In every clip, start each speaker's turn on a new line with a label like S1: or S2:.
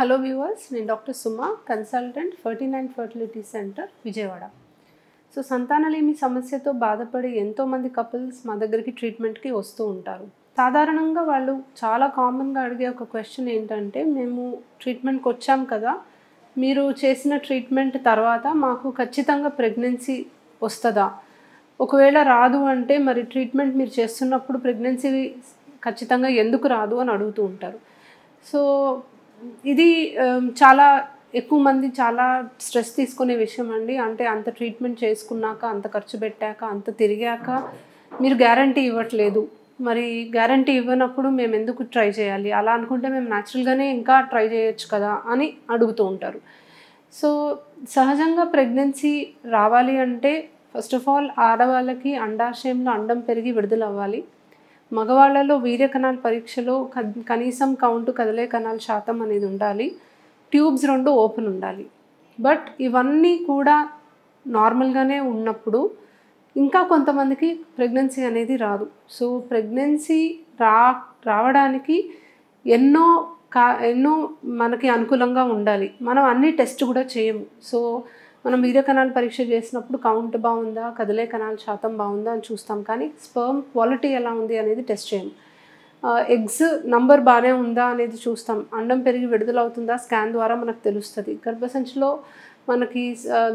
S1: Hello viewers, నేను doctor Suma, consultant 39 fertility centre Vijayawada. So సంతానలేమి సమస్యతో బాధపడే ఎంతోమంది కపుల్స్ మా దగ్గరికి ట్రీట్మెంట్కి వస్తూ ఉంటారు. సాధారణంగా వాళ్ళు చాలా కామన్గా అడిగే ఒక క్వశ్చన్ ఏంటంటే, మేము ట్రీట్మెంట్కి వచ్చాం కదా, మీరు చేసిన ట్రీట్మెంట్ తర్వాత మాకు ఖచ్చితంగా ప్రెగ్నెన్సీ వస్తుందా? ఒకవేళ రాదు అంటే మరి ట్రీట్మెంట్ మీరు చేస్తున్నప్పుడు ప్రెగ్నెన్సీ ఖచ్చితంగా ఎందుకు రాదు అని అడుగుతూ ఉంటారు. సో ఇది చాలా ఎక్కువ మంది చాలా స్ట్రెస్ తీసుకునే విషయం అండి. అంటే అంత ట్రీట్మెంట్ చేసుకున్నాక, అంత ఖర్చు పెట్టాక, అంత తిరిగాక మీరు గ్యారంటీ ఇవ్వట్లేదు. మరి గ్యారంటీ ఇవ్వనప్పుడు మేము ఎందుకు ట్రై చేయాలి? అలా అనుకుంటే మేము న్యాచురల్గానే ఇంకా ట్రై చేయొచ్చు కదా అని అడుగుతూ ఉంటారు. సో సహజంగా ప్రెగ్నెన్సీ రావాలి అంటే ఫస్ట్ ఆఫ్ ఆల్ ఆడవాళ్ళకి అండాశయంలో అండం పెరిగి విడుదలవ్వాలి. మగవాళ్ళలో వీర్య కణాల పరీక్షలో కనీసం కౌంటు కదలే కణాల శాతం అనేది ఉండాలి. ట్యూబ్స్ 2 ఓపెన్ ఉండాలి. బట్ ఇవన్నీ కూడా నార్మల్గానే ఉన్నప్పుడు ఇంకా కొంతమందికి ప్రెగ్నెన్సీ అనేది రాదు. సో ప్రెగ్నెన్సీ రావడానికి ఎన్నో మనకి అనుకూలంగా ఉండాలి. మనం అన్ని టెస్ట్ కూడా చేయము. సో మనం వీర్య కణాల పరీక్ష చేసినప్పుడు కౌంట్ బాగుందా, కదిలే కణాల శాతం బాగుందా అని చూస్తాం, కానీ స్పర్మ్ క్వాలిటీ ఎలా ఉంది అనేది టెస్ట్ చేయము. ఎగ్స్ నంబర్ బాగానే ఉందా అనేది చూస్తాం. అండం పెరిగి విడుదలవుతుందా స్కాన్ ద్వారా మనకు తెలుస్తుంది. గర్భసంచిలో మనకి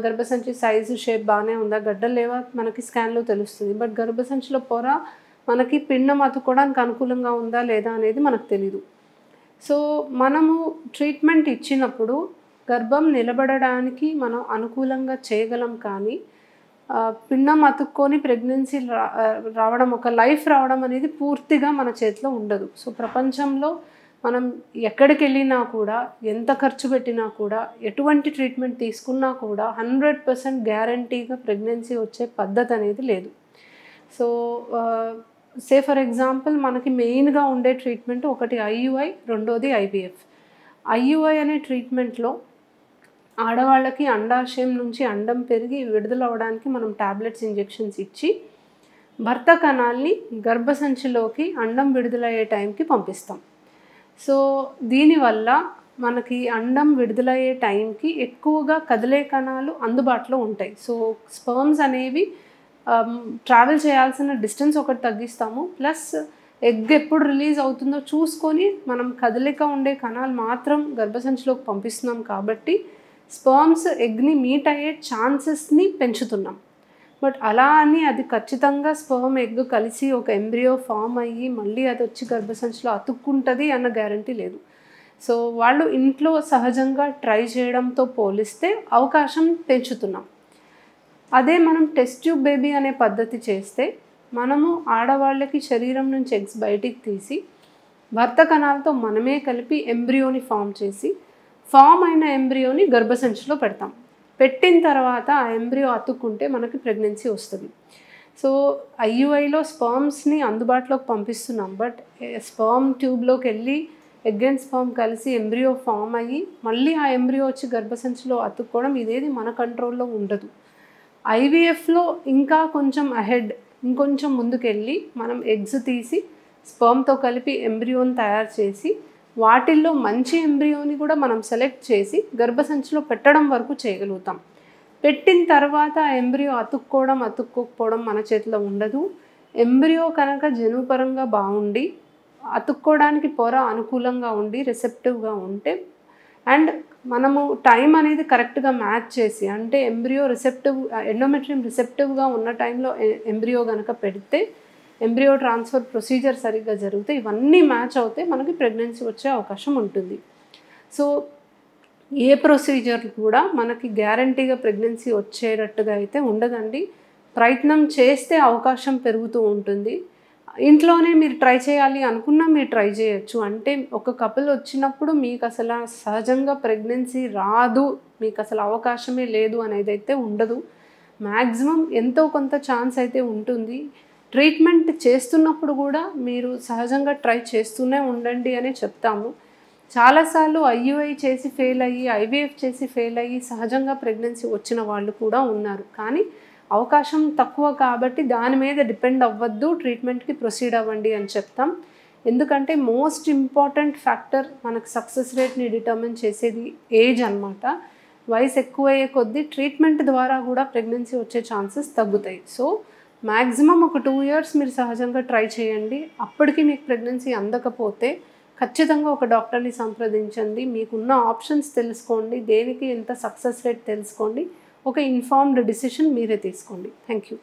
S1: గర్భసంచి సైజు షేప్ బాగానే ఉందా, గడ్డలు లేవా మనకి స్కాన్లో తెలుస్తుంది. బట్ గర్భసంచిలో పొర మనకి పిండం అతుక్కోవడానికి అనుకూలంగా ఉందా లేదా అనేది మనకు తెలీదు. సో మనము ట్రీట్మెంట్ ఇచ్చినప్పుడు గర్భం నిలబడడానికి మనం అనుకూలంగా చేయగలం, కానీ పిండం అతుక్కొని ప్రెగ్నెన్సీ రావడం, ఒక లైఫ్ రావడం అనేది పూర్తిగా మన చేతిలో ఉండదు. సో ప్రపంచంలో మనం ఎక్కడికి వెళ్ళినా కూడా, ఎంత ఖర్చు పెట్టినా కూడా, ఎటువంటి ట్రీట్మెంట్ తీసుకున్నా కూడా 100% గ్యారంటీగా ప్రెగ్నెన్సీ వచ్చే పద్ధతి అనేది లేదు. సో సే ఫర్ ఎగ్జాంపుల్ మనకి మెయిన్గా ఉండే ట్రీట్మెంట్ ఒకటి ఐయుఐ, రెండోది ఐవీఎఫ్. ఐయుఐ అనే ట్రీట్మెంట్లో ఆడవాళ్ళకి అండాశయం నుంచి అండం పెరిగి విడుదలవ్వడానికి మనం టాబ్లెట్స్, ఇంజెక్షన్స్ ఇచ్చి భర్త కణాల్ని గర్భసంచిలోకి అండం విడుదలయ్యే టైంకి పంపిస్తాం. సో దీనివల్ల మనకి అండం విడుదలయ్యే టైంకి ఎక్కువగా కదిలే కణాలు అందుబాటులో ఉంటాయి. సో స్పర్మ్స్ అనేవి ట్రావెల్ చేయాల్సిన డిస్టెన్స్ ఒకటి తగ్గిస్తాము. ప్లస్ ఎగ్ ఎప్పుడు రిలీజ్ అవుతుందో చూసుకొని మనం కదలిక ఉండే కణాలు మాత్రం గర్భసంచిలోకి పంపిస్తున్నాం కాబట్టి స్పర్మ్స్ ఎగ్ని మీట్ అయ్యే ఛాన్సెస్ని పెంచుతున్నాం. బట్ అలా అని అది ఖచ్చితంగా స్పర్మ్ ఎగ్ కలిసి ఒక ఎంబ్రియో ఫామ్ అయ్యి మళ్ళీ అది వచ్చి గర్భసంచిలో అతుక్కుంటుంది అన్న గ్యారంటీ లేదు. సో వాళ్ళు ఇంట్లో సహజంగా ట్రై చేయడంతో పోలిస్తే అవకాశం పెంచుతున్నాం. అదే మనం టెస్ట్ ట్యూబ్ బేబీ అనే పద్ధతి చేస్తే మనము ఆడవాళ్ళకి శరీరం నుంచి ఎగ్స్ బయటికి తీసి భర్త కణాలతో మనమే కలిపి ఎంబ్రియోని ఫామ్ చేసి, ఫామ్ అయిన ఎంబ్రియోని గర్భసంచిలో పెడతాం. పెట్టిన తర్వాత ఆ ఎంబ్రియో అతుక్కుంటే మనకి ప్రెగ్నెన్సీ వస్తుంది. సో ఐయుఐలో స్పర్మ్స్ని అందుబాటులోకి పంపిస్తున్నాం, బట్ స్పర్మ్ ట్యూబ్లోకి వెళ్ళి ఎగ్ అండ్ స్పర్మ్ కలిసి ఎంబ్రియో ఫామ్ అయ్యి మళ్ళీ ఆ ఎంబ్రియో వచ్చి గర్భసంచిలో అతుక్కోవడం ఇదేది మన కంట్రోల్లో ఉండదు. ఐవీఎఫ్లో ఇంకా కొంచెం అహెడ్, ఇంకొంచెం ముందుకెళ్ళి మనం ఎగ్స్ తీసి స్పర్మ్తో కలిపి ఎంబ్రియోని తయారు చేసి వాటిల్లో మంచి ఎంబ్రియోని కూడా మనం సెలెక్ట్ చేసి గర్భసంచిలో పెట్టడం వరకు చేయగలుగుతాం. పెట్టిన తర్వాత ఎంబ్రియో అతుక్కోకపోవడం మన చేతిలో ఉండదు. ఎంబ్రియో కనుక జన్యుపరంగా బాగుండి అతుక్కోవడానికి పొర అనుకూలంగా ఉండి రిసెప్టివ్గా ఉంటే, అండ్ మనము టైం అనేది కరెక్ట్గా మ్యాచ్ చేసి, అంటే ఎంబ్రియో రిసెప్టివ్, ఎండోమెట్రియం రిసెప్టివ్గా ఉన్న టైంలో ఎంబ్రియో కనుక పెడితే ఎంబ్రియో ట్రాన్స్ఫర్ ప్రొసీజర్ సరిగ్గా జరిగితే ఇవన్నీ మ్యాచ్ అవుతే మనకి ప్రెగ్నెన్సీ వచ్చే అవకాశం ఉంటుంది. సో ఏ ప్రొసీజర్ కూడా మనకి గ్యారంటీగా ప్రెగ్నెన్సీ వచ్చేటట్టుగా అయితే ఉండదండి. ప్రయత్నం చేస్తే అవకాశం పెరుగుతూ ఉంటుంది. ఇంట్లోనే మీరు ట్రై చేయాలి అనుకున్నా మీరు ట్రై చేయొచ్చు. అంటే ఒక కపుల్ వచ్చినప్పుడు మీకు అసలు సహజంగా ప్రెగ్నెన్సీ రాదు, మీకు అసలు అవకాశమే లేదు అనేది అయితే ఉండదు. మ్యాక్సిమం ఎంతో కొంత ఛాన్స్ అయితే ఉంటుంది. ట్రీట్మెంట్ చేస్తున్నప్పుడు కూడా మీరు సహజంగా ట్రై చేస్తూనే ఉండండి అని చెప్తాము. చాలాసార్లు ఐయుఐ చేసి ఫెయిల్ అయ్యి, ఐవీఎఫ్ చేసి ఫెయిల్ అయ్యి సహజంగా ప్రెగ్నెన్సీ వచ్చిన వాళ్ళు కూడా ఉన్నారు. కానీ అవకాశం తక్కువ కాబట్టి దాని మీద డిపెండ్ అవ్వద్దు, ట్రీట్మెంట్కి ప్రొసీడ్ అవ్వండి అని చెప్తాం. ఎందుకంటే మోస్ట్ ఇంపార్టెంట్ ఫ్యాక్టర్ మనకు సక్సెస్ రేట్ని డిటర్మిన్ చేసేది ఏజ్ అనమాట. వయసు ఎక్కువయ్యే కొద్దీ ట్రీట్మెంట్ ద్వారా కూడా ప్రెగ్నెన్సీ వచ్చే ఛాన్సెస్ తగ్గుతాయి. సో మ్యాక్సిమం ఒక 2 ఇయర్స్ మీరు సహజంగా ట్రై చేయండి. అప్పటికి మీకు ప్రెగ్నెన్సీ అందకపోతే ఖచ్చితంగా ఒక డాక్టర్ని సంప్రదించండి. మీకున్న ఆప్షన్స్ తెలుసుకోండి, దేనికి ఎంత సక్సెస్ రేట్ తెలుసుకోండి, ఒక ఇన్ఫార్మ్డ్ డిసిషన్ మీరే తీసుకోండి. Thank you.